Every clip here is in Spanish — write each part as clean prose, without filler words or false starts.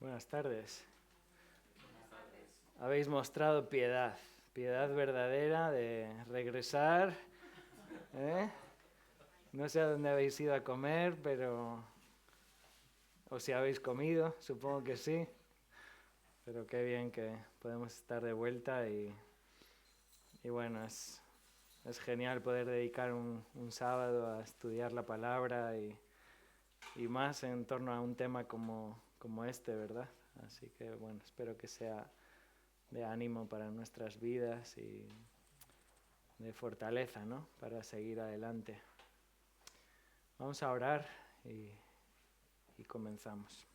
Buenas tardes. Habéis mostrado piedad verdadera de regresar. No sé a dónde habéis ido a comer, o si habéis comido, supongo que sí. Pero qué bien que podemos estar de vuelta y bueno, es genial poder dedicar un sábado a estudiar la palabra y más en torno a un tema como este, ¿verdad? Así que bueno, espero que sea de ánimo para nuestras vidas y de fortaleza, ¿no? Para seguir adelante. Vamos a orar y comenzamos.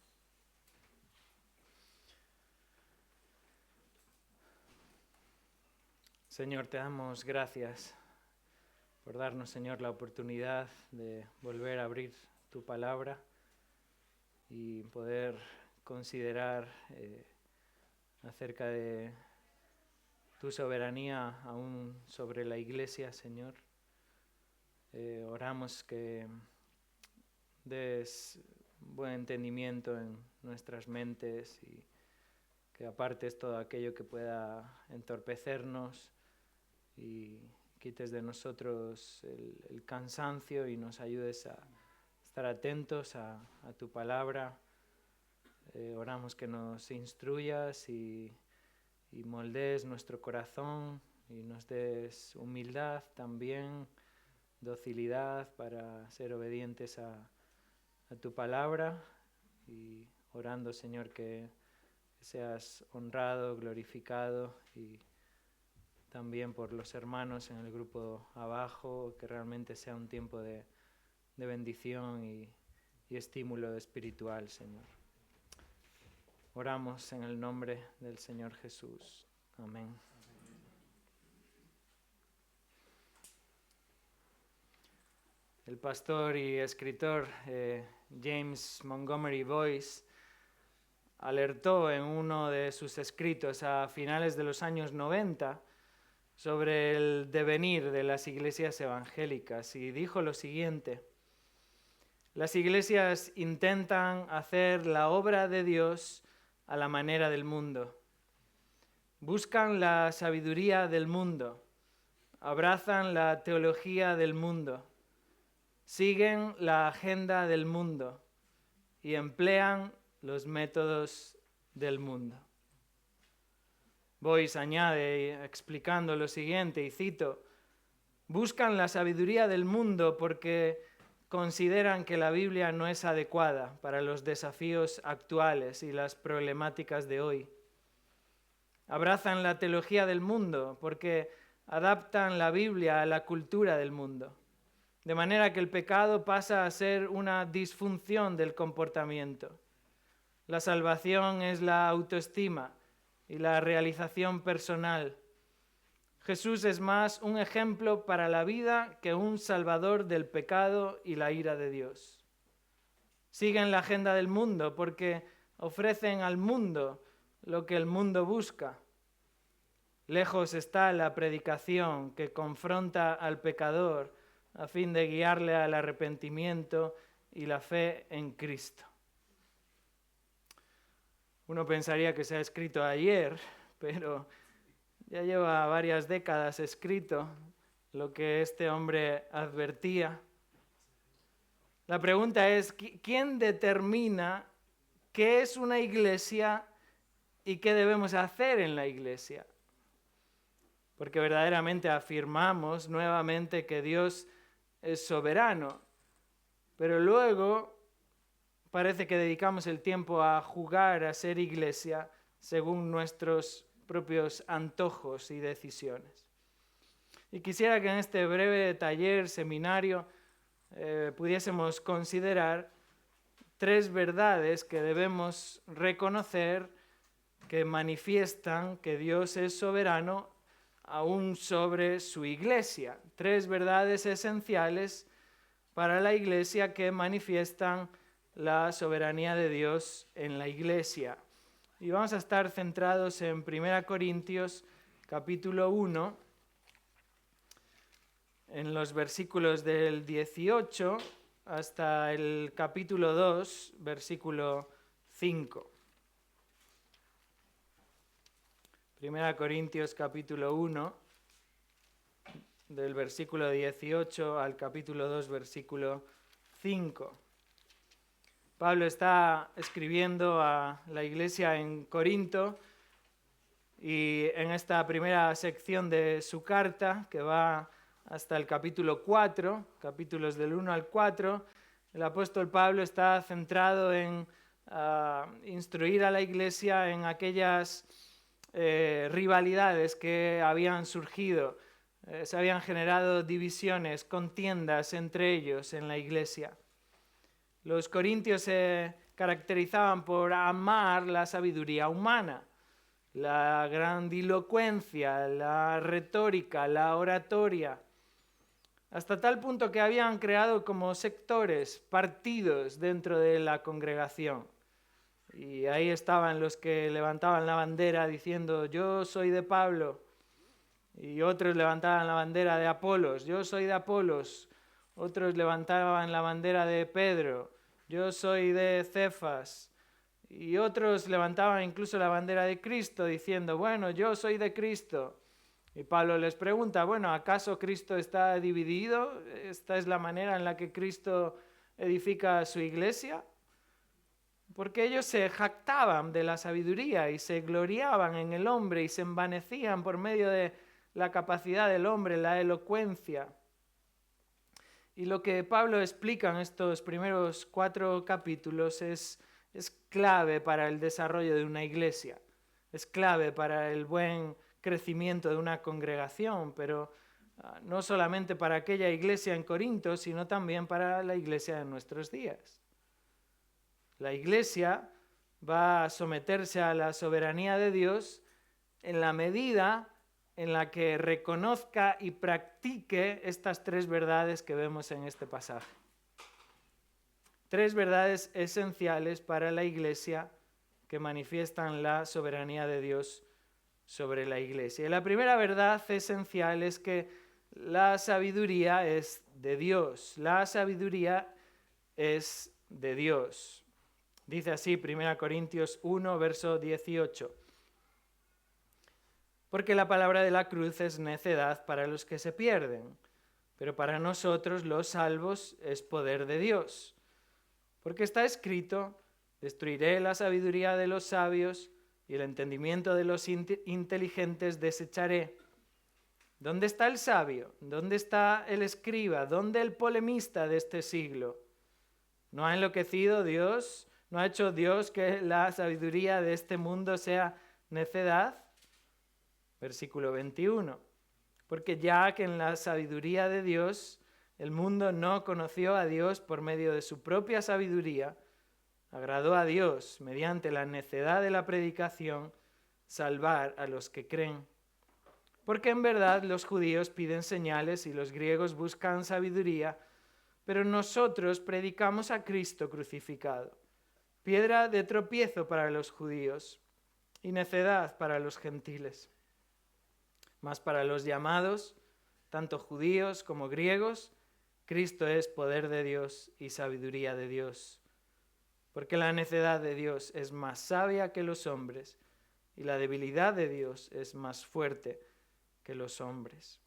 Señor, te damos gracias por darnos, Señor, la oportunidad de volver a abrir tu palabra y poder considerar acerca de tu soberanía aún sobre la Iglesia, Señor. Oramos que des buen entendimiento en nuestras mentes y que apartes todo aquello que pueda entorpecernos y quites de nosotros el cansancio y nos ayudes a estar atentos a tu palabra. Oramos que nos instruyas y moldees nuestro corazón y nos des humildad también, docilidad para ser obedientes a tu palabra y orando, Señor, que seas honrado, glorificado y también por los hermanos en el grupo abajo, que realmente sea un tiempo de bendición y estímulo espiritual, Señor. Oramos en el nombre del Señor Jesús. Amén. El pastor y escritor James Montgomery Boyce alertó en uno de sus escritos a finales de los años 90 sobre el devenir de las iglesias evangélicas y dijo lo siguiente: las iglesias intentan hacer la obra de Dios a la manera del mundo. Buscan la sabiduría del mundo, abrazan la teología del mundo, siguen la agenda del mundo y emplean los métodos del mundo. Boyce añade explicando lo siguiente, y cito: buscan la sabiduría del mundo porque consideran que la Biblia no es adecuada para los desafíos actuales y las problemáticas de hoy. Abrazan la teología del mundo porque adaptan la Biblia a la cultura del mundo, de manera que el pecado pasa a ser una disfunción del comportamiento. La salvación es la autoestima y la realización personal. Jesús es más un ejemplo para la vida que un salvador del pecado y la ira de Dios. Siguen la agenda del mundo porque ofrecen al mundo lo que el mundo busca. Lejos está la predicación que confronta al pecador a fin de guiarle al arrepentimiento y la fe en Cristo. Uno pensaría que se ha escrito ayer, pero ya lleva varias décadas escrito lo que este hombre advertía. La pregunta es, ¿quién determina qué es una iglesia y qué debemos hacer en la iglesia? Porque verdaderamente afirmamos nuevamente que Dios es soberano, pero luego parece que dedicamos el tiempo a jugar a ser iglesia según nuestros propios antojos y decisiones. Y quisiera que en este breve taller, seminario, pudiésemos considerar 3 verdades que debemos reconocer que manifiestan que Dios es soberano aún sobre su iglesia. 3 verdades esenciales para la iglesia que manifiestan la soberanía de Dios en la iglesia. Y vamos a estar centrados en 1 Corintios capítulo 1, en los versículos del 18 hasta el capítulo 2, versículo 5. 1 Corintios capítulo 1, del versículo 18 al capítulo 2, versículo 5. Pablo está escribiendo a la iglesia en Corinto y en esta primera sección de su carta, que va hasta el capítulo 4, capítulos del 1 al 4, el apóstol Pablo está centrado en instruir a la iglesia en aquellas rivalidades que habían surgido, se habían generado divisiones, contiendas entre ellos en la iglesia. Los corintios se caracterizaban por amar la sabiduría humana, la grandilocuencia, la retórica, la oratoria, hasta tal punto que habían creado como sectores, partidos dentro de la congregación. Y ahí estaban los que levantaban la bandera diciendo, yo soy de Pablo, y otros levantaban la bandera de Apolos, yo soy de Apolos, otros levantaban la bandera de Pedro, yo soy de Cefas, y otros levantaban incluso la bandera de Cristo diciendo, bueno, yo soy de Cristo. Y Pablo les pregunta, bueno, ¿acaso Cristo está dividido? ¿Esta es la manera en la que Cristo edifica su iglesia? Porque ellos se jactaban de la sabiduría y se gloriaban en el hombre y se envanecían por medio de la capacidad del hombre, la elocuencia. Y lo que Pablo explica en estos primeros 4 capítulos es clave para el desarrollo de una iglesia, es clave para el buen crecimiento de una congregación, pero no solamente para aquella iglesia en Corinto, sino también para la iglesia de nuestros días. La iglesia va a someterse a la soberanía de Dios en la medida en la que reconozca y practique estas 3 verdades que vemos en este pasaje. 3 verdades esenciales para la iglesia que manifiestan la soberanía de Dios sobre la iglesia. Y la primera verdad esencial es que la sabiduría es de Dios. La sabiduría es de Dios. Dice así 1 Corintios 1, verso 18. Porque la palabra de la cruz es necedad para los que se pierden, pero para nosotros los salvos es poder de Dios. Porque está escrito, destruiré la sabiduría de los sabios y el entendimiento de los inteligentes desecharé. ¿Dónde está el sabio? ¿Dónde está el escriba? ¿Dónde el polemista de este siglo? ¿No ha enloquecido Dios? ¿No ha hecho Dios que la sabiduría de este mundo sea necedad? Versículo 21. Porque ya que en la sabiduría de Dios el mundo no conoció a Dios por medio de su propia sabiduría, agradó a Dios, mediante la necedad de la predicación, salvar a los que creen. Porque en verdad los judíos piden señales y los griegos buscan sabiduría, pero nosotros predicamos a Cristo crucificado, piedra de tropiezo para los judíos y necedad para los gentiles. Mas para los llamados, tanto judíos como griegos, Cristo es poder de Dios y sabiduría de Dios. Porque la necedad de Dios es más sabia que los hombres y la debilidad de Dios es más fuerte que los hombres.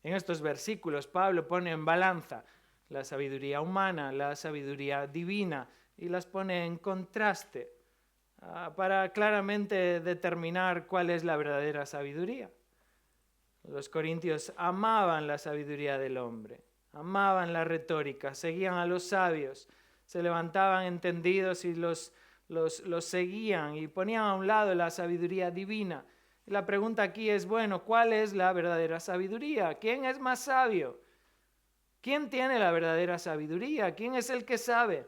En estos versículos Pablo pone en balanza la sabiduría humana, la sabiduría divina y las pone en contraste para claramente determinar cuál es la verdadera sabiduría. Los corintios amaban la sabiduría del hombre, amaban la retórica, seguían a los sabios, se levantaban entendidos y los seguían y ponían a un lado la sabiduría divina. Y la pregunta aquí es, bueno, ¿cuál es la verdadera sabiduría? ¿Quién es más sabio? ¿Quién tiene la verdadera sabiduría? ¿Quién es el que sabe?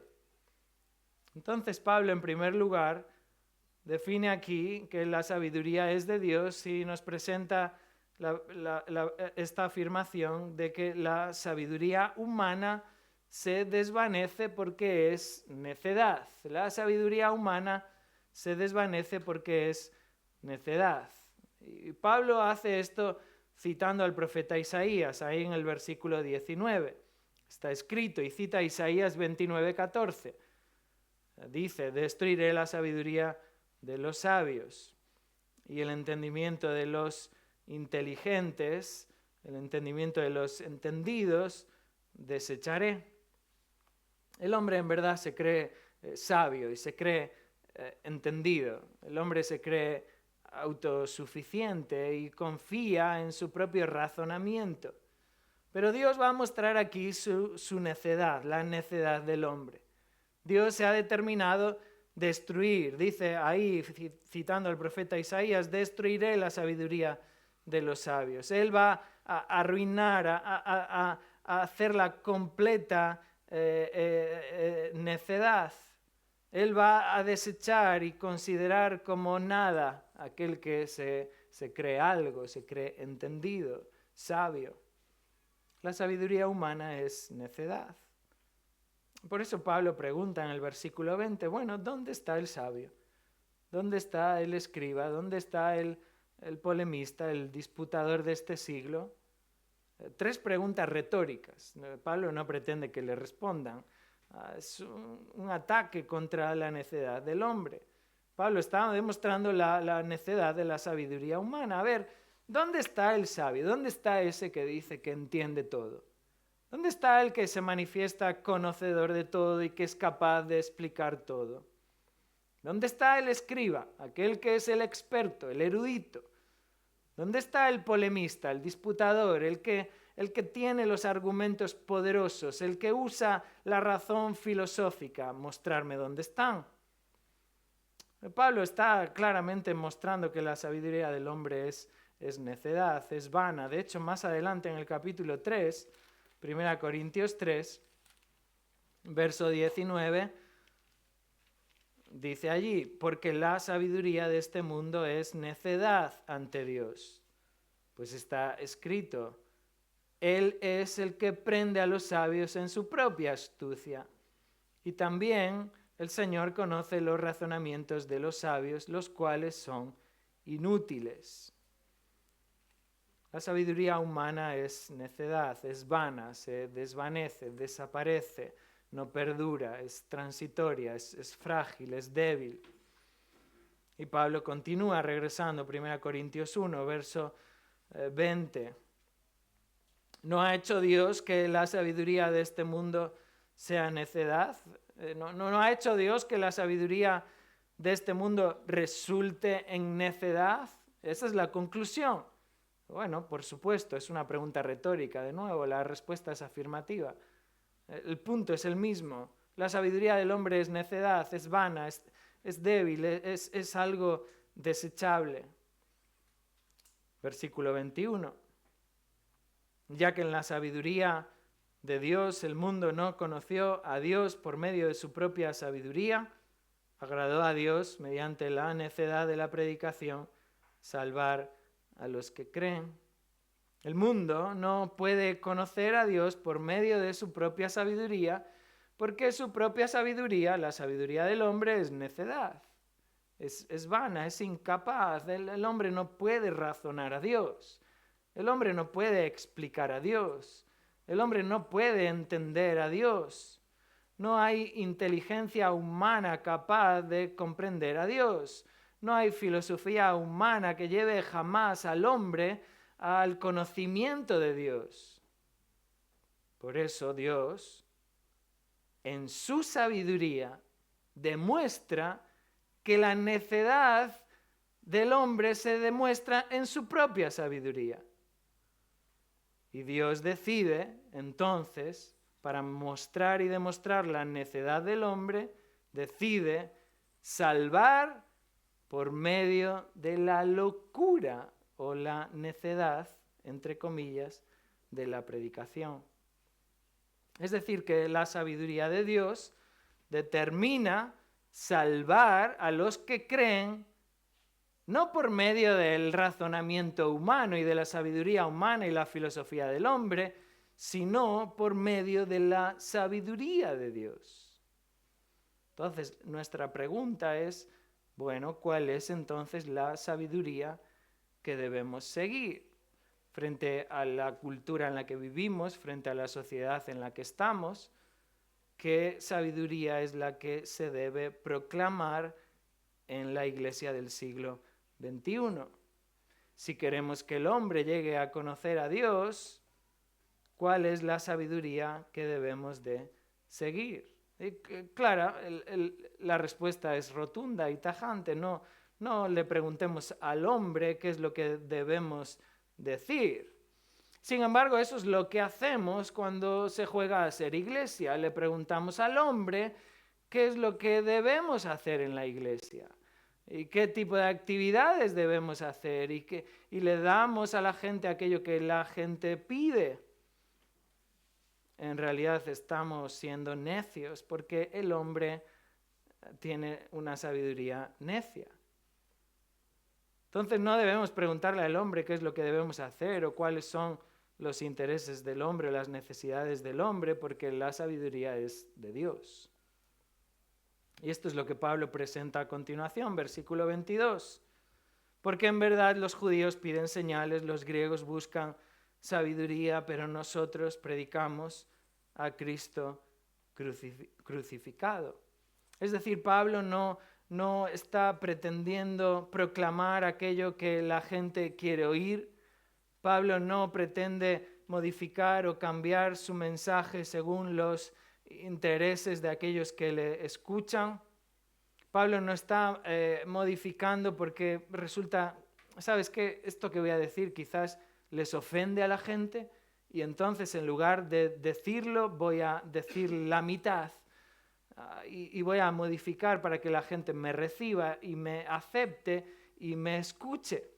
Entonces Pablo, en primer lugar, define aquí que la sabiduría es de Dios y nos presenta esta afirmación de que la sabiduría humana se desvanece porque es necedad. La sabiduría humana se desvanece porque es necedad. Y Pablo hace esto citando al profeta Isaías, ahí en el versículo 19. Está escrito y cita Isaías 29:14. Dice, destruiré la sabiduría de los sabios y el entendimiento de los inteligentes, el entendimiento de los entendidos, desecharé. El hombre en verdad se cree sabio y se cree entendido. El hombre se cree autosuficiente y confía en su propio razonamiento. Pero Dios va a mostrar aquí su necedad, la necedad del hombre. Dios se ha determinado destruir, dice ahí, citando al profeta Isaías, destruiré la sabiduría de los sabios. Él va a arruinar, a hacer la completa necedad. Él va a desechar y considerar como nada aquel que se cree algo, se cree entendido, sabio. La sabiduría humana es necedad. Por eso Pablo pregunta en el versículo 20, bueno, ¿dónde está el sabio? ¿Dónde está el escriba? ¿Dónde está el polemista, el disputador de este siglo? 3 preguntas retóricas. Pablo no pretende que le respondan. Es un ataque contra la necedad del hombre. Pablo está demostrando la necedad de la sabiduría humana. A ver, ¿dónde está el sabio? ¿Dónde está ese que dice que entiende todo? ¿Dónde está el que se manifiesta conocedor de todo y que es capaz de explicar todo? ¿Dónde está el escriba, aquel que es el experto, el erudito? ¿Dónde está el polemista, el disputador, el que tiene los argumentos poderosos, el que usa la razón filosófica? Mostrarme dónde están. Pablo está claramente mostrando que la sabiduría del hombre es necedad, es vana. De hecho, más adelante en el capítulo 3, 1 Corintios 3, verso 19, dice allí, porque la sabiduría de este mundo es necedad ante Dios. Pues está escrito, Él es el que prende a los sabios en su propia astucia. Y también el Señor conoce los razonamientos de los sabios, los cuales son inútiles. La sabiduría humana es necedad, es vana, se desvanece, desaparece, no perdura, es transitoria, es frágil, es débil. Y Pablo continúa regresando, 1 Corintios 1, verso 20. ¿No ha hecho Dios que la sabiduría de este mundo sea necedad? ¿No ha hecho Dios que la sabiduría de este mundo resulte en necedad? Esa es la conclusión. Bueno, por supuesto, es una pregunta retórica. De nuevo, la respuesta es afirmativa. El punto es el mismo. La sabiduría del hombre es necedad, es vana, es débil, es algo desechable. Versículo 21. Ya que en la sabiduría de Dios el mundo no conoció a Dios por medio de su propia sabiduría, agradó a Dios mediante la necedad de la predicación salvar a los que creen. El mundo no puede conocer a Dios por medio de su propia sabiduría, porque su propia sabiduría, la sabiduría del hombre, es necedad, es vana, es incapaz. El hombre no puede razonar a Dios, el hombre no puede explicar a Dios, el hombre no puede entender a Dios. No hay inteligencia humana capaz de comprender a Dios. No hay filosofía humana que lleve jamás al hombre al conocimiento de Dios. Por eso Dios, en su sabiduría, demuestra que la necedad del hombre se demuestra en su propia sabiduría. Y Dios decide, entonces, para mostrar y demostrar la necedad del hombre, decide salvar por medio de la locura o la necedad, entre comillas, de la predicación. Es decir, que la sabiduría de Dios determina salvar a los que creen no por medio del razonamiento humano y de la sabiduría humana y la filosofía del hombre, sino por medio de la sabiduría de Dios. Entonces, nuestra pregunta es, bueno, ¿cuál es entonces la sabiduría que debemos seguir frente a la cultura en la que vivimos, frente a la sociedad en la que estamos? ¿Qué sabiduría es la que se debe proclamar en la iglesia del siglo 21. Si queremos que el hombre llegue a conocer a Dios, ¿cuál es la sabiduría que debemos de seguir? Clara, la respuesta es rotunda y tajante. No le preguntemos al hombre qué es lo que debemos decir. Sin embargo, eso es lo que hacemos cuando se juega a ser iglesia. Le preguntamos al hombre qué es lo que debemos hacer en la iglesia y qué tipo de actividades debemos hacer y le damos a la gente aquello que la gente pide. En realidad estamos siendo necios porque el hombre tiene una sabiduría necia. Entonces no debemos preguntarle al hombre qué es lo que debemos hacer o cuáles son los intereses del hombre o las necesidades del hombre, porque la sabiduría es de Dios. Y esto es lo que Pablo presenta a continuación, versículo 22. Porque en verdad los judíos piden señales, los griegos buscan sabiduría, pero nosotros predicamos a Cristo crucificado. Es decir, Pablo no está pretendiendo proclamar aquello que la gente quiere oír. Pablo no pretende modificar o cambiar su mensaje según los intereses de aquellos que le escuchan. Pablo no está modificando porque resulta, ¿sabes qué? Esto que voy a decir quizás les ofende a la gente y entonces en lugar de decirlo voy a decir la mitad y voy a modificar para que la gente me reciba y me acepte y me escuche.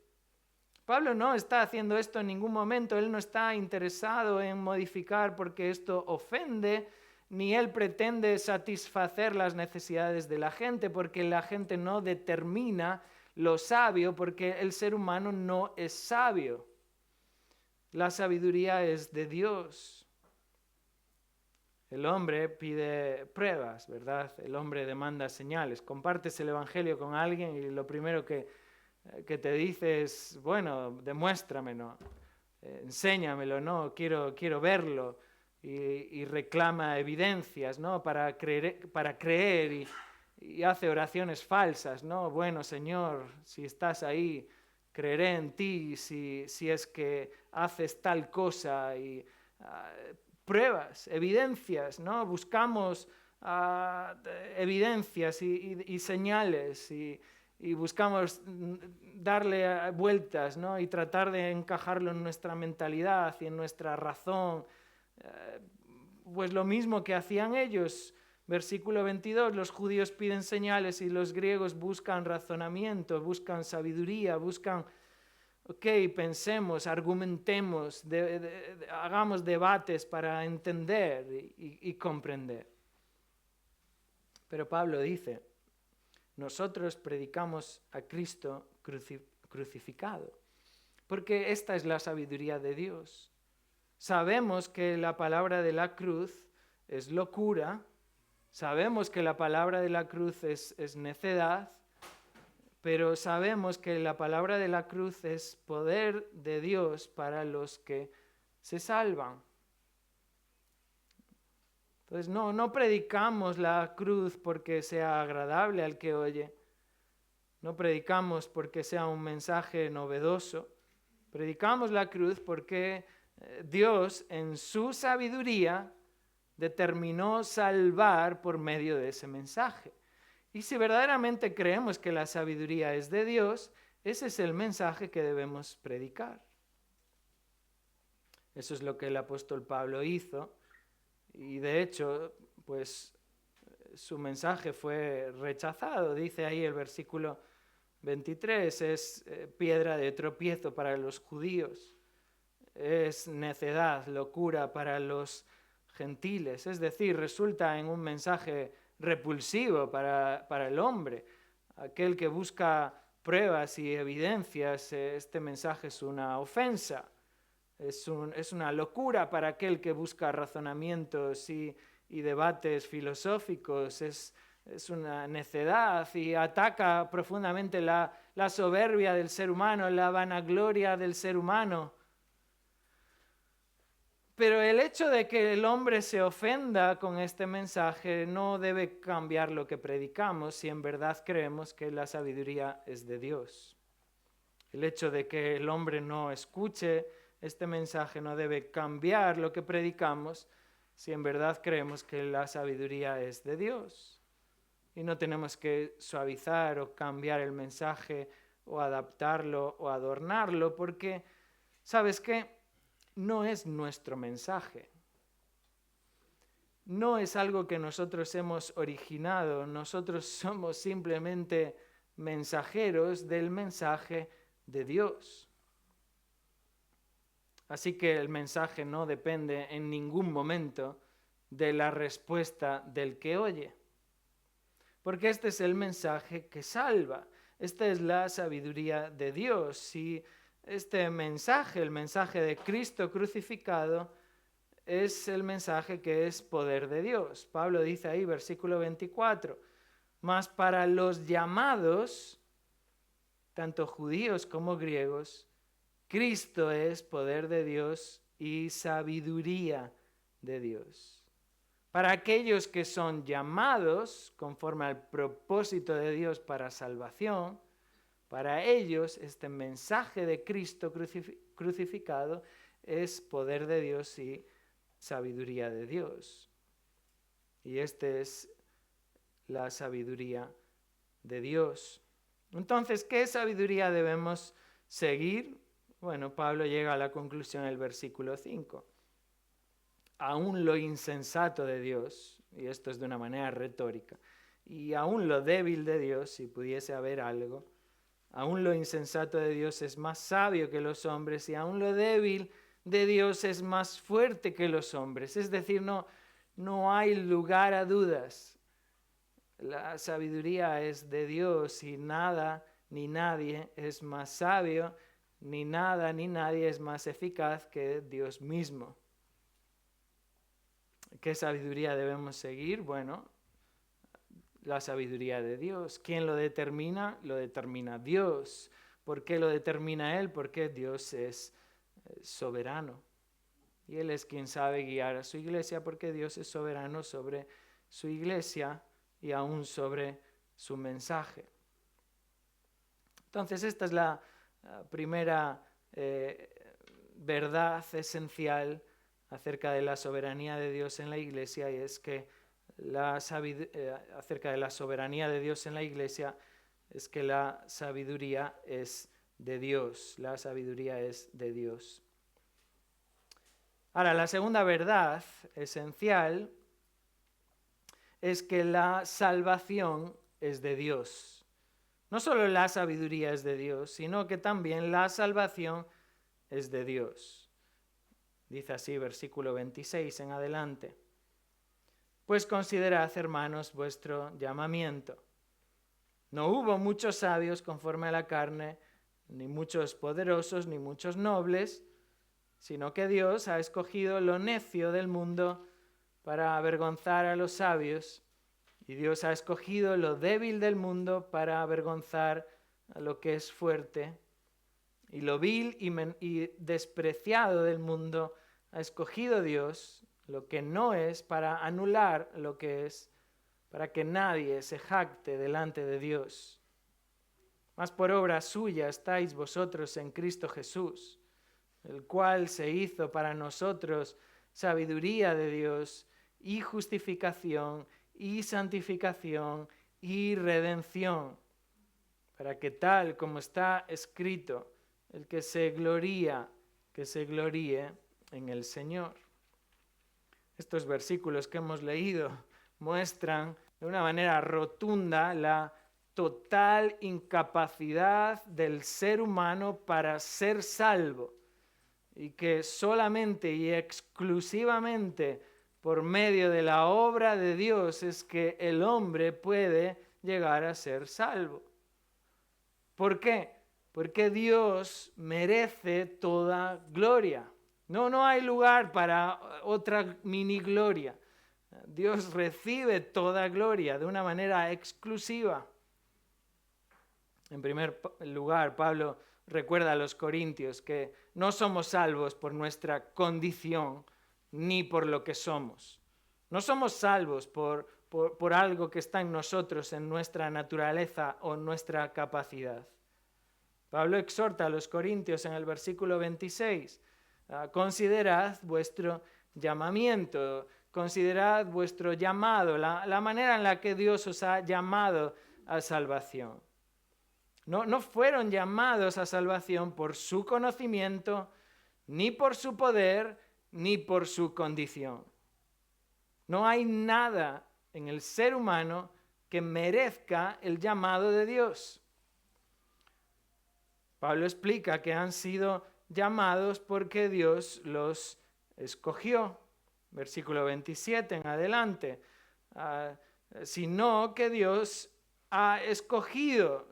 Pablo no está haciendo esto en ningún momento, él no está interesado en modificar porque esto ofende, ni él pretende satisfacer las necesidades de la gente, porque la gente no determina lo sabio, porque el ser humano no es sabio. La sabiduría es de Dios. El hombre pide pruebas, ¿verdad? El hombre demanda señales. Compartes el evangelio con alguien y lo primero que te dice es, bueno, demuéstramelo, enséñamelo, ¿no? Quiero verlo. Y reclama evidencias, ¿no? Para creer y hace oraciones falsas, ¿no? Bueno, Señor, si estás ahí, creeré en ti si es que haces tal cosa. Y pruebas, evidencias, ¿no? Buscamos evidencias y señales y buscamos darle vueltas, ¿no? Y tratar de encajarlo en nuestra mentalidad y en nuestra razón. Pues lo mismo que hacían ellos. Versículo 22, los judíos piden señales y los griegos buscan razonamiento, buscan sabiduría, buscan, pensemos, argumentemos, hagamos debates para entender y comprender. Pero Pablo dice, nosotros predicamos a Cristo crucificado, porque esta es la sabiduría de Dios. Sabemos que la palabra de la cruz es locura, sabemos que la palabra de la cruz es necedad, pero sabemos que la palabra de la cruz es poder de Dios para los que se salvan. Entonces no predicamos la cruz porque sea agradable al que oye, no predicamos porque sea un mensaje novedoso, predicamos la cruz porque Dios en su sabiduría determinó salvar por medio de ese mensaje. Y si verdaderamente creemos que la sabiduría es de Dios, ese es el mensaje que debemos predicar. Eso es lo que el apóstol Pablo hizo y de hecho, pues su mensaje fue rechazado. Dice ahí el versículo 23, es piedra de tropiezo para los judíos. Es necedad, locura para los gentiles. Es decir, resulta en un mensaje repulsivo para el hombre. Aquel que busca pruebas y evidencias, este mensaje es una ofensa. Es una locura para aquel que busca razonamientos y debates filosóficos. Es una necedad y ataca profundamente la soberbia del ser humano, la vanagloria del ser humano. Pero el hecho de que el hombre se ofenda con este mensaje no debe cambiar lo que predicamos si en verdad creemos que la sabiduría es de Dios. El hecho de que el hombre no escuche este mensaje no debe cambiar lo que predicamos si en verdad creemos que la sabiduría es de Dios. Y no tenemos que suavizar o cambiar el mensaje o adaptarlo o adornarlo porque, ¿sabes qué? No es nuestro mensaje. No es algo que nosotros hemos originado. Nosotros somos simplemente mensajeros del mensaje de Dios. Así que el mensaje no depende en ningún momento de la respuesta del que oye. Porque este es el mensaje que salva. Esta es la sabiduría de Dios. Si este mensaje, el mensaje de Cristo crucificado, es el mensaje que es poder de Dios. Pablo dice ahí, versículo 24, mas para los llamados, tanto judíos como griegos, Cristo es poder de Dios y sabiduría de Dios. Para aquellos que son llamados conforme al propósito de Dios para salvación, para ellos este mensaje de Cristo crucificado es poder de Dios y sabiduría de Dios. Y esta es la sabiduría de Dios. Entonces, ¿qué sabiduría debemos seguir? Bueno, Pablo llega a la conclusión en el versículo 5. Aún lo insensato de Dios, y esto es de una manera retórica, y aún lo débil de Dios, si pudiese haber algo, aún lo insensato de Dios es más sabio que los hombres, y aún lo débil de Dios es más fuerte que los hombres. Es decir, no hay lugar a dudas. La sabiduría es de Dios y nada ni nadie es más sabio, ni nada ni nadie es más eficaz que Dios mismo. ¿Qué sabiduría debemos seguir? Bueno, la sabiduría de Dios. ¿Quién lo determina? Lo determina Dios. ¿Por qué lo determina Él? Porque Dios es soberano. Y Él es quien sabe guiar a su iglesia porque Dios es soberano sobre su iglesia y aún sobre su mensaje. Entonces, esta es la primera verdad esencial acerca de la soberanía de Dios en la iglesia, y es que acerca de la soberanía de Dios en la iglesia es que la sabiduría es de Dios. La sabiduría es de Dios. Ahora, la segunda verdad esencial es que la salvación es de Dios. No solo la sabiduría es de Dios, sino que también la salvación es de Dios. Dice así, versículo 26 en adelante. Pues considerad, hermanos, vuestro llamamiento. No hubo muchos sabios conforme a la carne, ni muchos poderosos, ni muchos nobles, sino que Dios ha escogido lo necio del mundo para avergonzar a los sabios, y Dios ha escogido lo débil del mundo para avergonzar a lo que es fuerte, y lo vil y despreciado del mundo ha escogido Dios, lo que no es, para anular lo que es, para que nadie se jacte delante de Dios. Mas por obra suya estáis vosotros en Cristo Jesús, el cual se hizo para nosotros sabiduría de Dios y justificación y santificación y redención, para que tal como está escrito, el que se gloríe en el Señor. Estos versículos que hemos leído muestran de una manera rotunda la total incapacidad del ser humano para ser salvo, y que solamente y exclusivamente por medio de la obra de Dios es que el hombre puede llegar a ser salvo. ¿Por qué? Porque Dios merece toda gloria. No hay lugar para otra mini gloria. Dios recibe toda gloria de una manera exclusiva. En primer lugar, Pablo recuerda a los corintios que no somos salvos por nuestra condición ni por lo que somos. No somos salvos por algo que está en nosotros, en nuestra naturaleza o nuestra capacidad. Pablo exhorta a los corintios en el versículo 26, considerad vuestro llamamiento, considerad vuestro llamado, la manera en la que Dios os ha llamado a salvación. No fueron llamados a salvación por su conocimiento, ni por su poder, ni por su condición. No hay nada en el ser humano que merezca el llamado de Dios. Pablo explica que han sido llamados porque Dios los escogió. Versículo 27 en adelante. Sino que Dios ha escogido.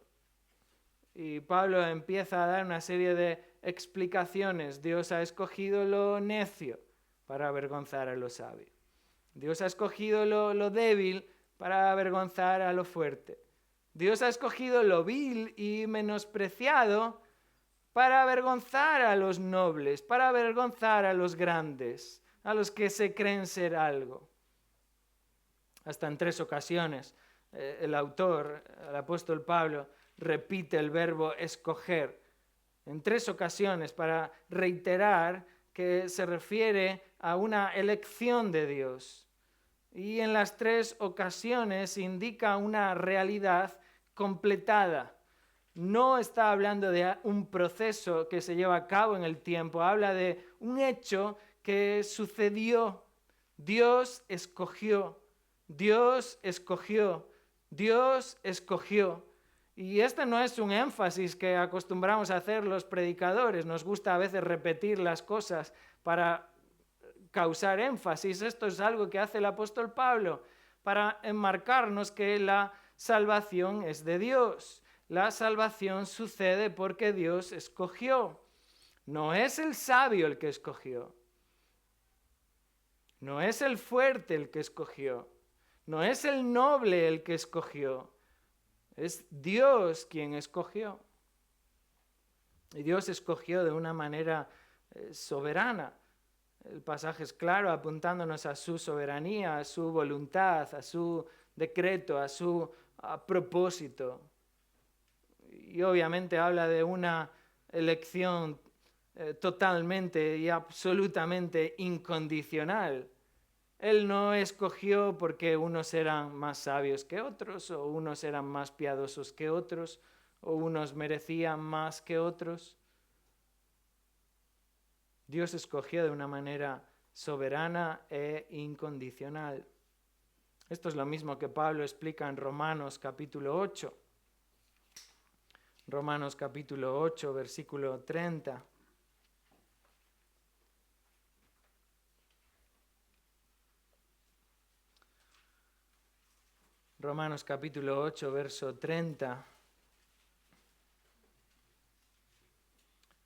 Y Pablo empieza a dar una serie de explicaciones. Dios ha escogido lo necio para avergonzar a lo sabio. Dios ha escogido lo débil para avergonzar a lo fuerte. Dios ha escogido lo vil y menospreciado para avergonzar a los nobles, para avergonzar a los grandes, a los que se creen ser algo. Hasta en 3 ocasiones el autor, el apóstol Pablo, repite el verbo escoger. En 3 ocasiones para reiterar que se refiere a una elección de Dios. Y en las 3 ocasiones indica una realidad completada. No está hablando de un proceso que se lleva a cabo en el tiempo, habla de un hecho que sucedió. Dios escogió, Dios escogió, Dios escogió. Y este no es un énfasis que acostumbramos a hacer los predicadores. Nos gusta a veces repetir las cosas para causar énfasis. Esto es algo que hace el apóstol Pablo para enmarcarnos que la salvación es de Dios. La salvación sucede porque Dios escogió. No es el sabio el que escogió. No es el fuerte el que escogió. No es el noble el que escogió. Es Dios quien escogió. Y Dios escogió de una manera soberana. El pasaje es claro, apuntándonos a su soberanía, a su voluntad, a su decreto, a su propósito. Y obviamente habla de una elección totalmente y absolutamente incondicional. Él no escogió porque unos eran más sabios que otros, o unos eran más piadosos que otros, o unos merecían más que otros. Dios escogió de una manera soberana e incondicional. Esto es lo mismo que Pablo explica en Romanos capítulo 8. Romanos capítulo 8, versículo 30. Romanos capítulo 8, verso 30.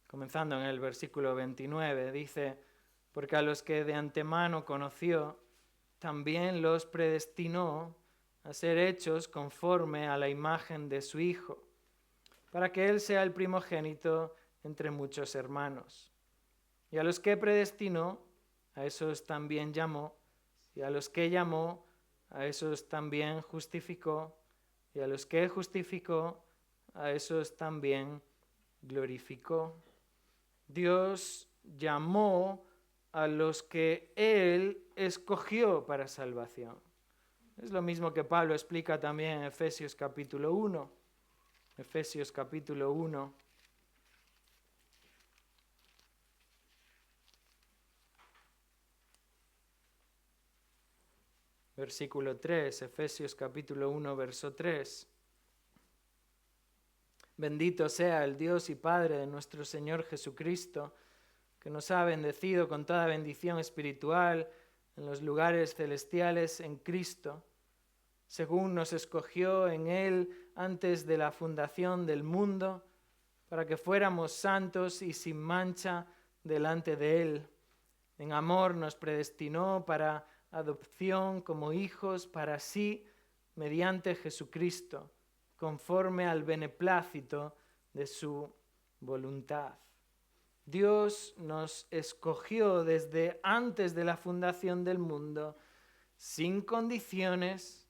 Comenzando en el versículo 29, dice: porque a los que de antemano conoció, también los predestinó a ser hechos conforme a la imagen de su Hijo, para que Él sea el primogénito entre muchos hermanos. Y a los que predestinó, a esos también llamó, y a los que llamó, a esos también justificó, y a los que justificó, a esos también glorificó. Dios llamó a los que Él escogió para salvación. Es lo mismo que Pablo explica también en Efesios capítulo 1. Efesios capítulo 1. Versículo 3, Efesios capítulo 1, verso 3. Bendito sea el Dios y Padre de nuestro Señor Jesucristo, que nos ha bendecido con toda bendición espiritual en los lugares celestiales en Cristo, según nos escogió en Él antes de la fundación del mundo, para que fuéramos santos y sin mancha delante de Él. En amor nos predestinó para adopción como hijos para sí, mediante Jesucristo, conforme al beneplácito de su voluntad. Dios nos escogió desde antes de la fundación del mundo, sin condiciones,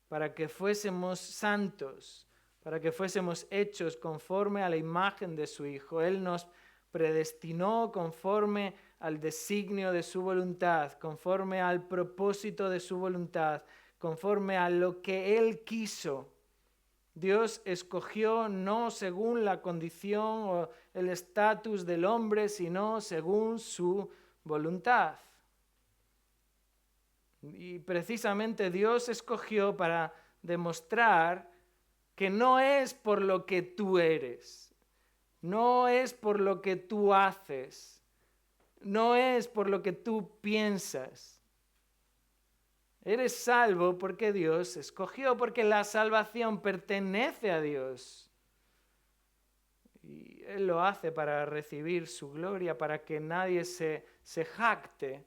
para que fuésemos santos, para que fuésemos hechos conforme a la imagen de su Hijo. Él nos predestinó conforme al designio de su voluntad, conforme al propósito de su voluntad, conforme a lo que Él quiso. Dios escogió no según la condición o el estatus del hombre, sino según su voluntad. Y precisamente Dios escogió para demostrar que no es por lo que tú eres, no es por lo que tú haces, no es por lo que tú piensas. Eres salvo porque Dios escogió, porque la salvación pertenece a Dios. Y Él lo hace para recibir su gloria, para que nadie se jacte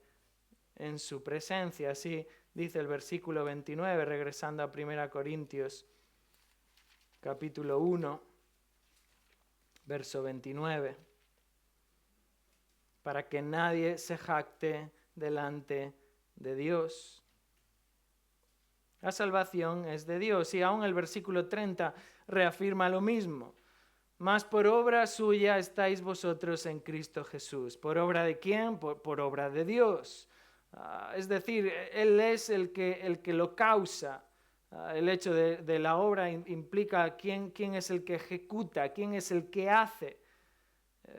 en su presencia. Así dice el versículo 29, regresando a 1 Corintios, capítulo 1, verso 29. Para que nadie se jacte delante de Dios. La salvación es de Dios. Y aún el versículo 30 reafirma lo mismo. Mas por obra suya estáis vosotros en Cristo Jesús. ¿Por obra de quién? Por obra de Dios. Es decir, Él es el que lo causa. El hecho de la obra implica quién es el que ejecuta, quién es el que hace.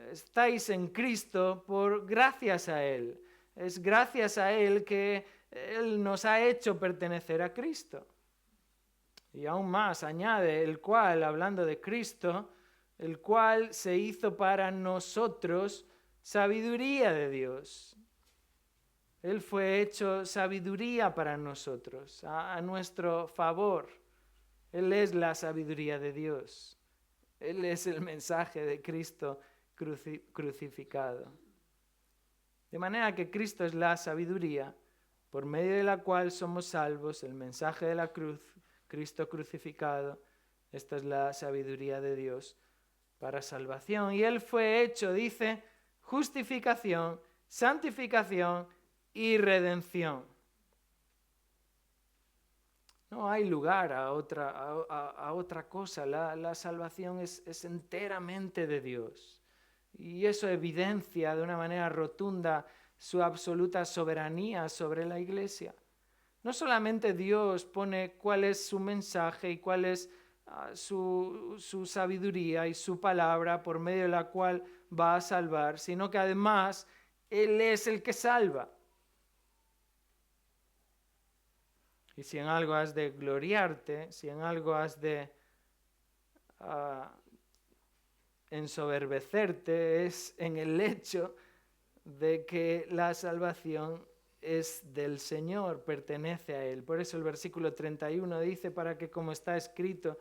Estáis en Cristo por gracias a Él. Es gracias a Él que Él nos ha hecho pertenecer a Cristo. Y aún más añade, el cual, hablando de Cristo, el cual se hizo para nosotros sabiduría de Dios. Él fue hecho sabiduría para nosotros, a nuestro favor. Él es la sabiduría de Dios. Él es el mensaje de Cristo crucificado. De manera que Cristo es la sabiduría, por medio de la cual somos salvos, el mensaje de la cruz, Cristo crucificado. Esta es la sabiduría de Dios para salvación. Y Él fue hecho, dice, justificación, santificación y redención. No hay lugar a otra cosa. La salvación es enteramente de Dios. Y eso evidencia de una manera rotunda su absoluta soberanía sobre la Iglesia. No solamente Dios pone cuál es su mensaje y cuál es su sabiduría y su palabra por medio de la cual va a salvar, sino que además Él es el que salva. Y si en algo has de gloriarte, si en algo has de ensoberbecerte, es en el hecho de que la salvación es del Señor, pertenece a Él. Por eso el versículo 31 dice, para que como está escrito,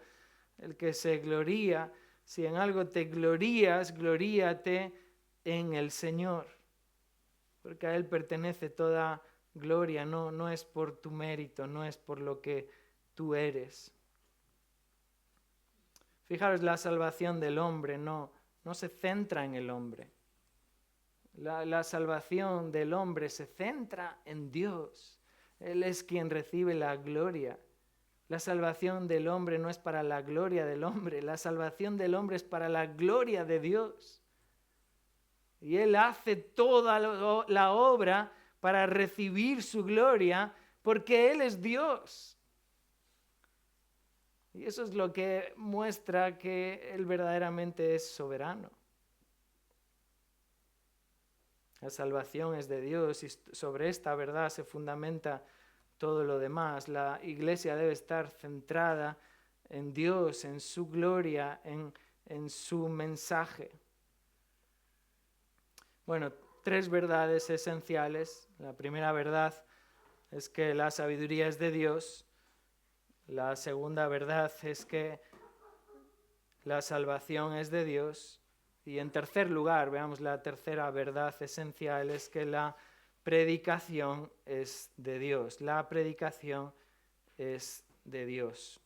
el que se gloría, si en algo te glorías, gloríate en el Señor. Porque a Él pertenece toda gloria, no es por tu mérito, no es por lo que tú eres. Fijaros, la salvación del hombre no se centra en el hombre. La salvación del hombre se centra en Dios. Él es quien recibe la gloria. La salvación del hombre no es para la gloria del hombre. La salvación del hombre es para la gloria de Dios. Y Él hace toda la obra para recibir su gloria porque Él es Dios. Y eso es lo que muestra que Él verdaderamente es soberano. La salvación es de Dios y sobre esta verdad se fundamenta todo lo demás. La iglesia debe estar centrada en Dios, en su gloria, en su mensaje. Bueno, 3 verdades esenciales. La primera verdad es que la sabiduría es de Dios. La segunda verdad es que la salvación es de Dios. Y en tercer lugar, veamos la tercera verdad esencial, es que la predicación es de Dios. La predicación es de Dios.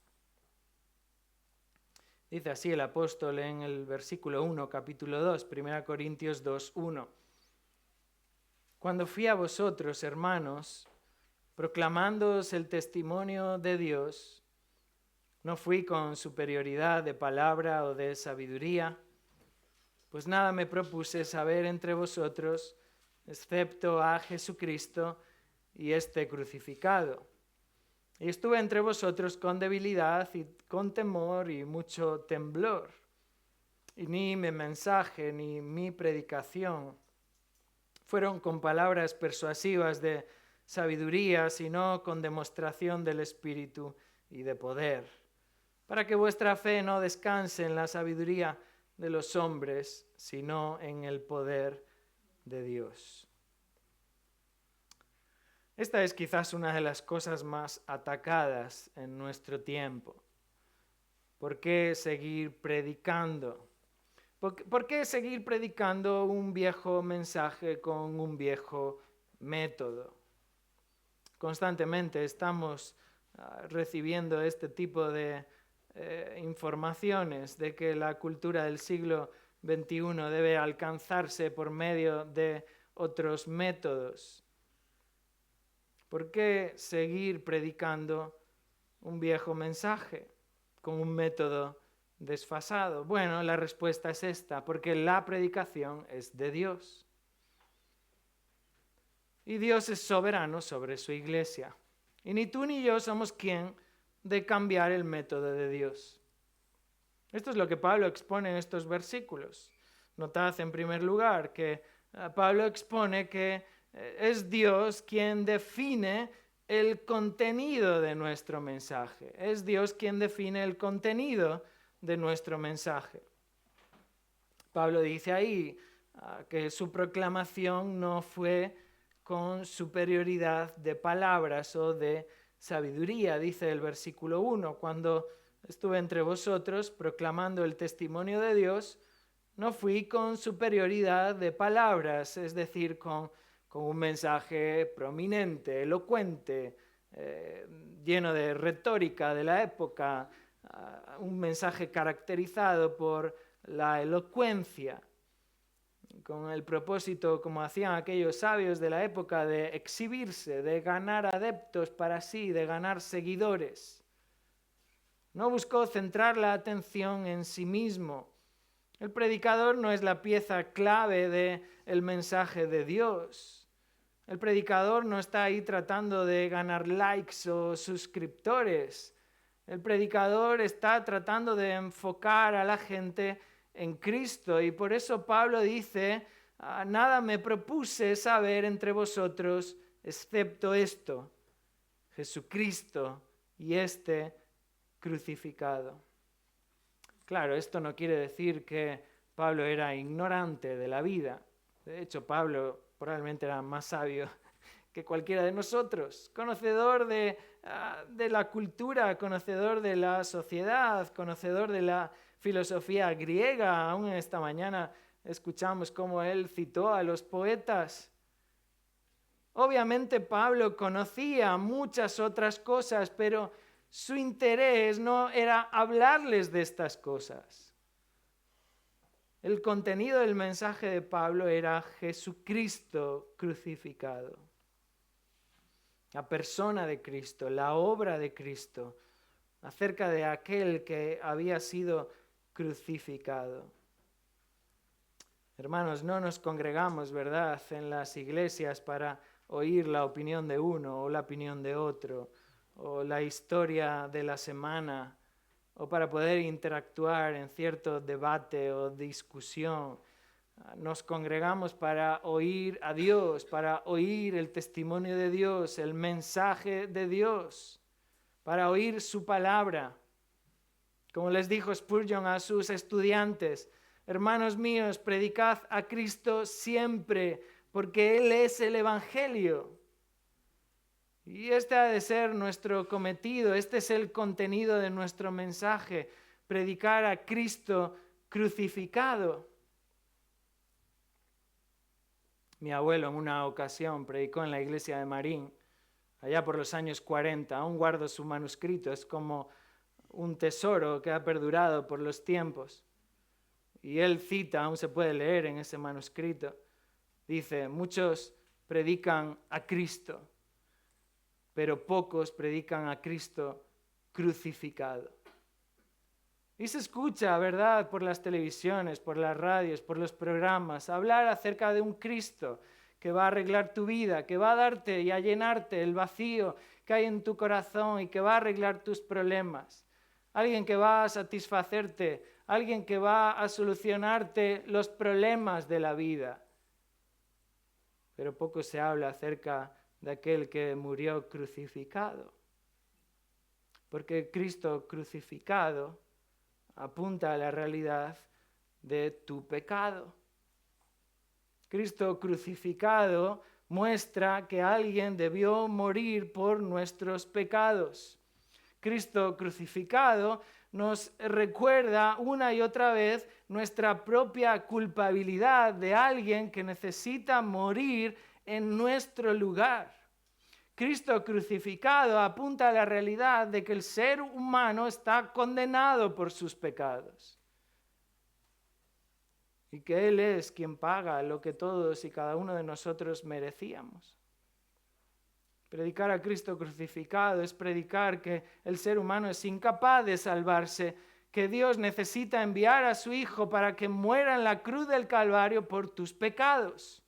Dice así el apóstol en el versículo 1, capítulo 2, 1 Corintios 2, 1. Cuando fui a vosotros, hermanos, proclamándoos el testimonio de Dios, No fui con superioridad de palabra o de sabiduría, pues nada me propuse saber entre vosotros, excepto a Jesucristo y este crucificado. Y estuve entre vosotros con debilidad y con temor y mucho temblor. Y ni mi mensaje ni mi predicación fueron con palabras persuasivas de sabiduría, sino con demostración del Espíritu y de poder, para que vuestra fe no descanse en la sabiduría de los hombres, sino en el poder de Dios. Esta es quizás una de las cosas más atacadas en nuestro tiempo. ¿Por qué seguir predicando? ¿Por qué seguir predicando un viejo mensaje con un viejo método? Constantemente estamos recibiendo este tipo de informaciones de que la cultura del siglo XXI debe alcanzarse por medio de otros métodos. ¿Por qué seguir predicando un viejo mensaje con un método desfasado? Bueno, la respuesta es esta, porque la predicación es de Dios. Y Dios es soberano sobre su iglesia. Y ni tú ni yo somos quien de cambiar el método de Dios. Esto es lo que Pablo expone en estos versículos. Notad en primer lugar que Pablo expone que es Dios quien define el contenido de nuestro mensaje. Es Dios quien define el contenido de nuestro mensaje. Pablo dice ahí que su proclamación no fue con superioridad de palabras o de sabiduría, dice el versículo 1, cuando estuve entre vosotros proclamando el testimonio de Dios, no fui con superioridad de palabras, es decir, con un mensaje prominente, elocuente, lleno de retórica de la época, un mensaje caracterizado por la elocuencia, con el propósito, como hacían aquellos sabios de la época, de exhibirse, de ganar adeptos para sí, de ganar seguidores. No buscó centrar la atención en sí mismo. El predicador no es la pieza clave del mensaje de Dios. El predicador no está ahí tratando de ganar likes o suscriptores. El predicador está tratando de enfocar a la gente en Cristo, y por eso Pablo dice, nada me propuse saber entre vosotros excepto esto, Jesucristo y este crucificado. Claro, esto no quiere decir que Pablo era ignorante de la vida. De hecho, Pablo probablemente era más sabio que cualquiera de nosotros, conocedor de la cultura, conocedor de la sociedad, conocedor de la filosofía griega. Aún esta mañana escuchamos cómo él citó a los poetas. Obviamente Pablo conocía muchas otras cosas, pero su interés no era hablarles de estas cosas. El contenido del mensaje de Pablo era Jesucristo crucificado. La persona de Cristo, la obra de Cristo, acerca de aquel que había sido crucificado. Hermanos, no nos congregamos, ¿verdad?, en las iglesias para oír la opinión de uno o la opinión de otro, o la historia de la semana, o para poder interactuar en cierto debate o discusión. Nos congregamos para oír a Dios, para oír el testimonio de Dios, el mensaje de Dios, para oír su palabra. Como les dijo Spurgeon a sus estudiantes, hermanos míos, predicad a Cristo siempre, porque Él es el Evangelio. Y este ha de ser nuestro cometido, este es el contenido de nuestro mensaje, predicar a Cristo crucificado. Mi abuelo en una ocasión predicó en la iglesia de Marín, allá por los años 40, aún guardo su manuscrito, es como un tesoro que ha perdurado por los tiempos. Y él cita, aún se puede leer en ese manuscrito, dice, muchos predican a Cristo, pero pocos predican a Cristo crucificado. Y se escucha, ¿verdad?, por las televisiones, por las radios, por los programas, hablar acerca de un Cristo que va a arreglar tu vida, que va a darte y a llenarte el vacío que hay en tu corazón y que va a arreglar tus problemas. Alguien que va a satisfacerte, alguien que va a solucionarte los problemas de la vida. Pero poco se habla acerca de aquel que murió crucificado. Porque Cristo crucificado apunta a la realidad de tu pecado. Cristo crucificado muestra que alguien debió morir por nuestros pecados. Cristo crucificado nos recuerda una y otra vez nuestra propia culpabilidad de alguien que necesita morir en nuestro lugar. Cristo crucificado apunta a la realidad de que el ser humano está condenado por sus pecados y que Él es quien paga lo que todos y cada uno de nosotros merecíamos. Predicar a Cristo crucificado es predicar que el ser humano es incapaz de salvarse, que Dios necesita enviar a su Hijo para que muera en la cruz del Calvario por tus pecados.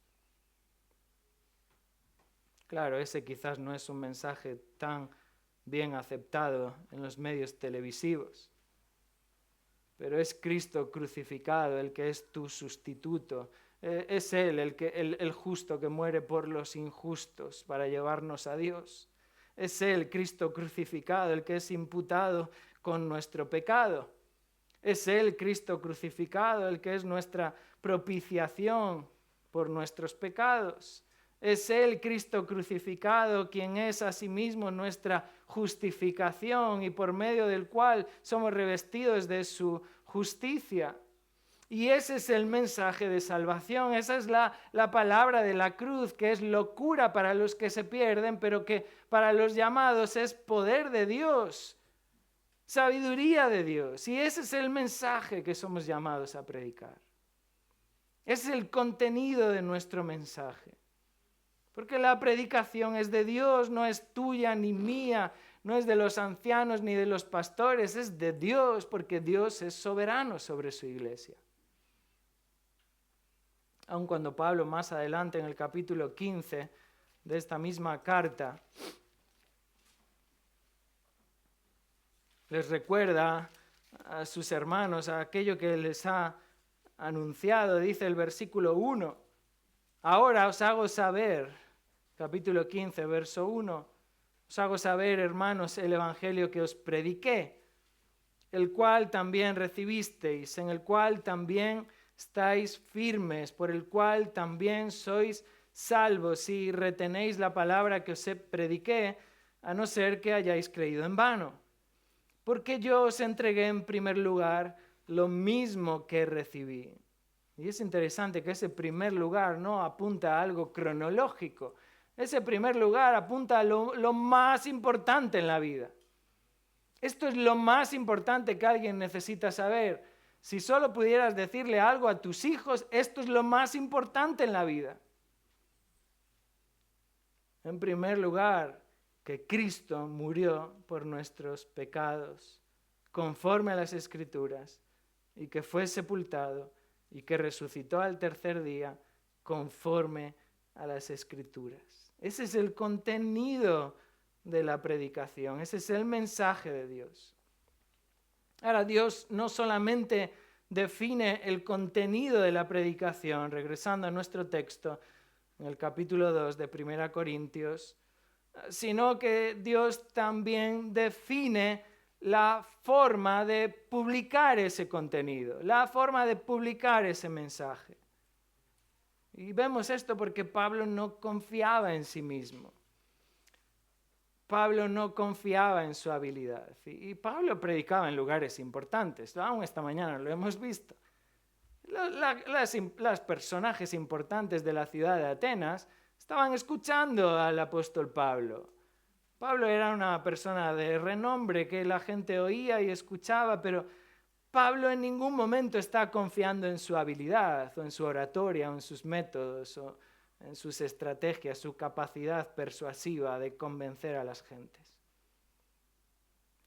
Claro, ese quizás no es un mensaje tan bien aceptado en los medios televisivos, pero es Cristo crucificado el que es tu sustituto. Es Él el justo que muere por los injustos para llevarnos a Dios. Es Él, Cristo crucificado, el que es imputado con nuestro pecado. Es Él, Cristo crucificado, el que es nuestra propiciación por nuestros pecados. Es Él, Cristo crucificado, quien es asimismo nuestra justificación y por medio del cual somos revestidos de su justicia. Y ese es el mensaje de salvación, esa es la palabra de la cruz, que es locura para los que se pierden, pero que para los llamados es poder de Dios, sabiduría de Dios. Y ese es el mensaje que somos llamados a predicar. Ese es el contenido de nuestro mensaje. Porque la predicación es de Dios, no es tuya ni mía, no es de los ancianos ni de los pastores, es de Dios, porque Dios es soberano sobre su iglesia. Aun cuando Pablo más adelante en el capítulo 15 de esta misma carta les recuerda a sus hermanos a aquello que les ha anunciado, dice el versículo 1, ahora os hago saber, capítulo 15, verso 1, os hago saber, hermanos, el evangelio que os prediqué, el cual también recibisteis, en el cual también estáis firmes, por el cual también sois salvos si retenéis la palabra que os prediqué, a no ser que hayáis creído en vano. Porque yo os entregué en primer lugar lo mismo que recibí. Y es interesante que ese primer lugar no apunta a algo cronológico. Ese primer lugar apunta a lo más importante en la vida. Esto es lo más importante que alguien necesita saber. Si solo pudieras decirle algo a tus hijos, esto es lo más importante en la vida. En primer lugar, que Cristo murió por nuestros pecados, conforme a las Escrituras, y que fue sepultado y que resucitó al tercer día, conforme a las Escrituras. Ese es el contenido de la predicación, ese es el mensaje de Dios. Ahora, Dios no solamente define el contenido de la predicación, regresando a nuestro texto, en el capítulo 2 de 1 Corintios, sino que Dios también define la forma de publicar ese contenido, la forma de publicar ese mensaje. Y vemos esto porque Pablo no confiaba en sí mismo. Pablo no confiaba en su habilidad. Y Pablo predicaba en lugares importantes. Aún esta mañana lo hemos visto. Los personajes importantes de la ciudad de Atenas estaban escuchando al apóstol Pablo. Pablo era una persona de renombre que la gente oía y escuchaba, pero Pablo en ningún momento está confiando en su habilidad, o en su oratoria, o en sus métodos, o en sus estrategias, su capacidad persuasiva de convencer a las gentes.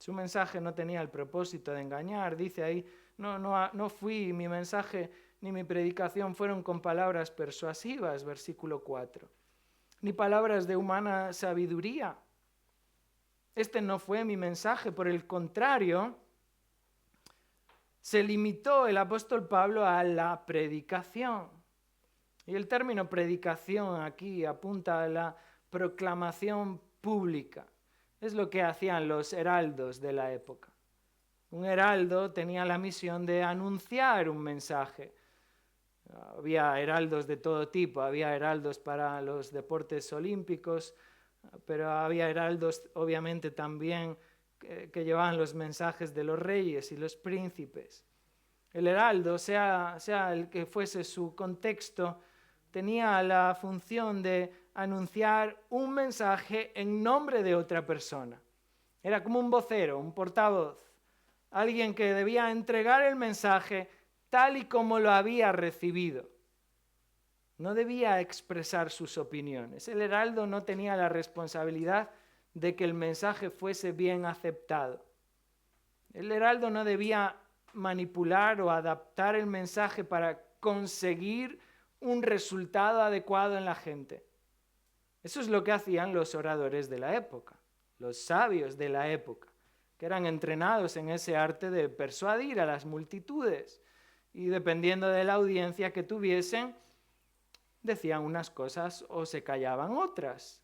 Su mensaje no tenía el propósito de engañar. Dice ahí, mi mensaje ni mi predicación fueron con palabras persuasivas, versículo 4, ni palabras de humana sabiduría. Este no fue mi mensaje, por el contrario, se limitó el apóstol Pablo a la predicación. Y el término predicación aquí apunta a la proclamación pública. Es lo que hacían los heraldos de la época. Un heraldo tenía la misión de anunciar un mensaje. Había heraldos de todo tipo, había heraldos para los deportes olímpicos, pero había heraldos obviamente también que llevaban los mensajes de los reyes y los príncipes. El heraldo, sea el que fuese su contexto, tenía la función de anunciar un mensaje en nombre de otra persona. Era como un vocero, un portavoz, alguien que debía entregar el mensaje tal y como lo había recibido. No debía expresar sus opiniones. El heraldo no tenía la responsabilidad de que el mensaje fuese bien aceptado. El heraldo no debía manipular o adaptar el mensaje para conseguir un resultado adecuado en la gente. Eso es lo que hacían los oradores de la época, los sabios de la época, que eran entrenados en ese arte de persuadir a las multitudes. Y dependiendo de la audiencia que tuviesen, decían unas cosas o se callaban otras,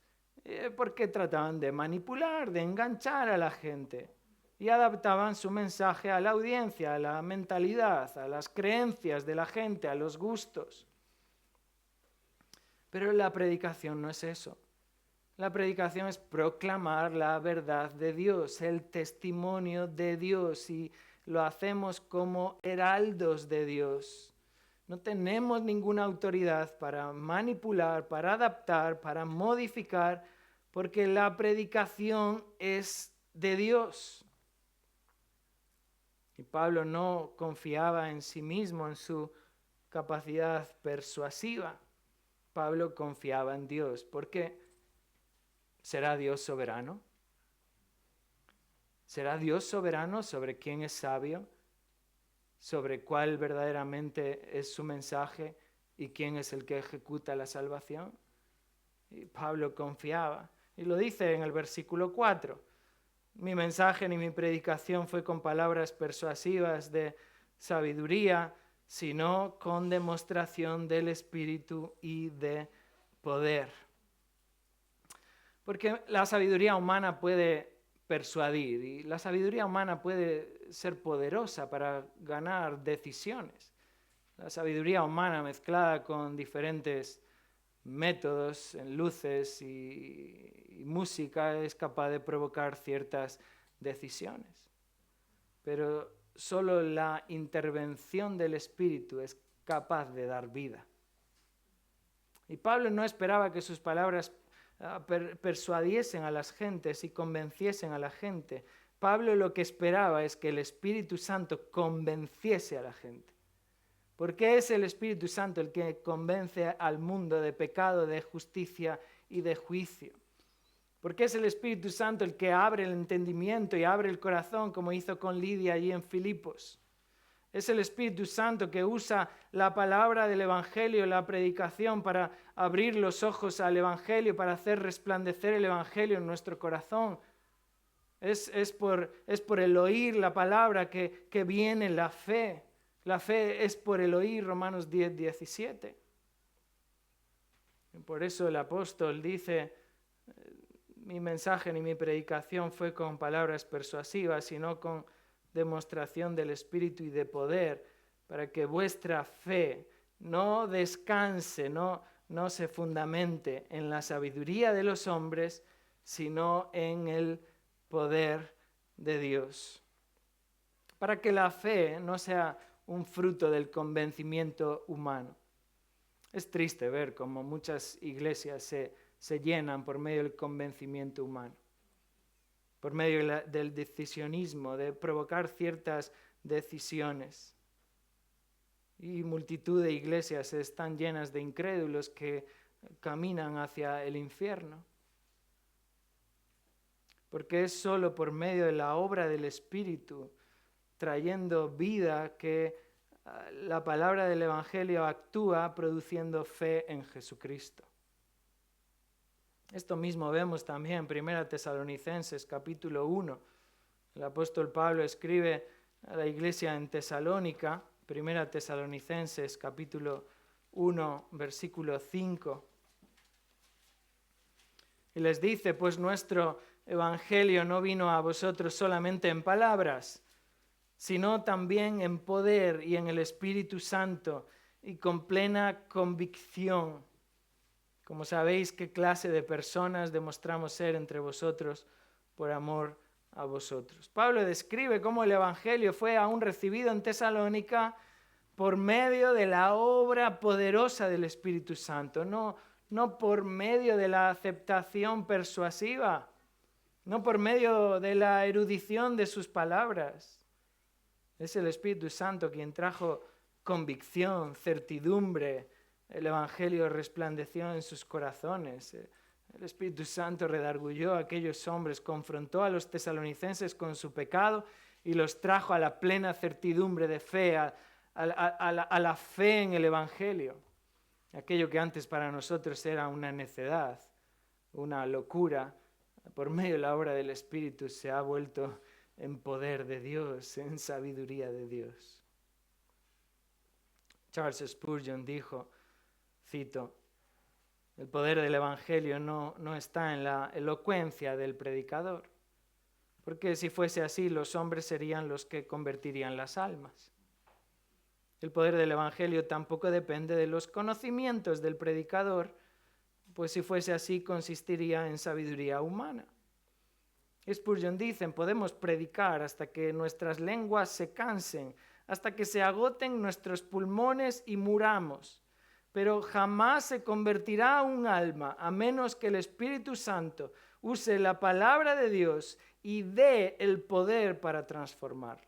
porque trataban de manipular, de enganchar a la gente. Y adaptaban su mensaje a la audiencia, a la mentalidad, a las creencias de la gente, a los gustos. Pero la predicación no es eso. La predicación es proclamar la verdad de Dios, el testimonio de Dios, y lo hacemos como heraldos de Dios. No tenemos ninguna autoridad para manipular, para adaptar, para modificar, porque la predicación es de Dios. Y Pablo no confiaba en sí mismo, en su capacidad persuasiva. Pablo confiaba en Dios. ¿Por qué? ¿Será Dios soberano? ¿Será Dios soberano sobre quién es sabio? ¿Sobre cuál verdaderamente es su mensaje y quién es el que ejecuta la salvación? Y Pablo confiaba. Y lo dice en el versículo 4. Mi mensaje ni mi predicación fue con palabras persuasivas de sabiduría, sino con demostración del Espíritu y de poder. Porque la sabiduría humana puede persuadir y la sabiduría humana puede ser poderosa para ganar decisiones. La sabiduría humana mezclada con diferentes métodos, en luces y música es capaz de provocar ciertas decisiones. Pero solo la intervención del Espíritu es capaz de dar vida. Y Pablo no esperaba que sus palabras persuadiesen a las gentes y convenciesen a la gente. Pablo lo que esperaba es que el Espíritu Santo convenciese a la gente. Porque es el Espíritu Santo el que convence al mundo de pecado, de justicia y de juicio. Porque es el Espíritu Santo el que abre el entendimiento y abre el corazón, como hizo con Lidia allí en Filipos. Es el Espíritu Santo que usa la palabra del Evangelio, la predicación, para abrir los ojos al Evangelio, para hacer resplandecer el Evangelio en nuestro corazón. Es por el oír la palabra que viene la fe. La fe es por el oír, Romanos 10, 17. Y por eso el apóstol dice, mi mensaje ni mi predicación fue con palabras persuasivas, sino con demostración del Espíritu y de poder, para que vuestra fe no descanse, no se fundamente en la sabiduría de los hombres, sino en el poder de Dios. Para que la fe no sea un fruto del convencimiento humano. Es triste ver cómo muchas iglesias se llenan por medio del convencimiento humano, por medio del decisionismo, de provocar ciertas decisiones. Y multitud de iglesias están llenas de incrédulos que caminan hacia el infierno. porque es solo por medio de la obra del Espíritu, trayendo vida, que la palabra del Evangelio actúa produciendo fe en Jesucristo. Esto mismo vemos también en 1 Tesalonicenses capítulo 1. El apóstol Pablo escribe a la iglesia en Tesalónica, 1 Tesalonicenses capítulo 1, versículo 5. Y les dice, pues nuestro evangelio no vino a vosotros solamente en palabras, sino también en poder y en el Espíritu Santo y con plena convicción. Como sabéis qué clase de personas demostramos ser entre vosotros por amor a vosotros. Pablo describe cómo el evangelio fue aún recibido en Tesalónica por medio de la obra poderosa del Espíritu Santo, no por medio de la aceptación persuasiva, no por medio de la erudición de sus palabras. Es el Espíritu Santo quien trajo convicción, certidumbre. El Evangelio resplandeció en sus corazones. El Espíritu Santo redarguyó a aquellos hombres, confrontó a los tesalonicenses con su pecado y los trajo a la plena certidumbre de fe, a la fe en el Evangelio. Aquello que antes para nosotros era una necedad, una locura, por medio de la obra del Espíritu se ha vuelto en poder de Dios, en sabiduría de Dios. Charles Spurgeon dijo, cito, el poder del Evangelio no está en la elocuencia del predicador, porque si fuese así los hombres serían los que convertirían las almas. El poder del Evangelio tampoco depende de los conocimientos del predicador, pues si fuese así consistiría en sabiduría humana. Spurgeon dice, podemos predicar hasta que nuestras lenguas se cansen, hasta que se agoten nuestros pulmones y muramos, pero jamás se convertirá un alma a menos que el Espíritu Santo use la palabra de Dios y dé el poder para transformarla.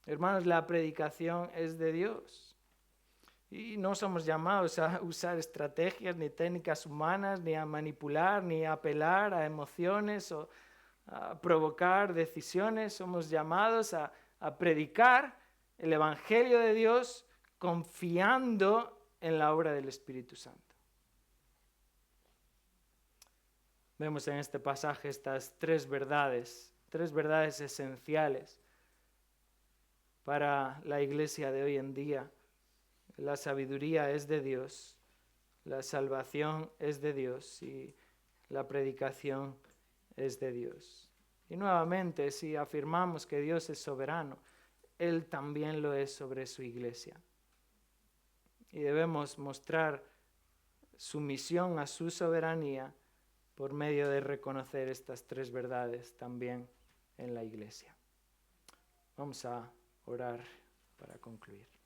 Hermanos, la predicación es de Dios. Y no somos llamados a usar estrategias ni técnicas humanas, ni a manipular, ni a apelar a emociones o a provocar decisiones. Somos llamados a predicar el Evangelio de Dios confiando en la obra del Espíritu Santo. Vemos en este pasaje estas tres verdades esenciales para la iglesia de hoy en día. La sabiduría es de Dios, la salvación es de Dios y la predicación es de Dios. Y nuevamente, si afirmamos que Dios es soberano, Él también lo es sobre su iglesia. Y debemos mostrar sumisión a su soberanía por medio de reconocer estas tres verdades también en la iglesia. Vamos a orar para concluir.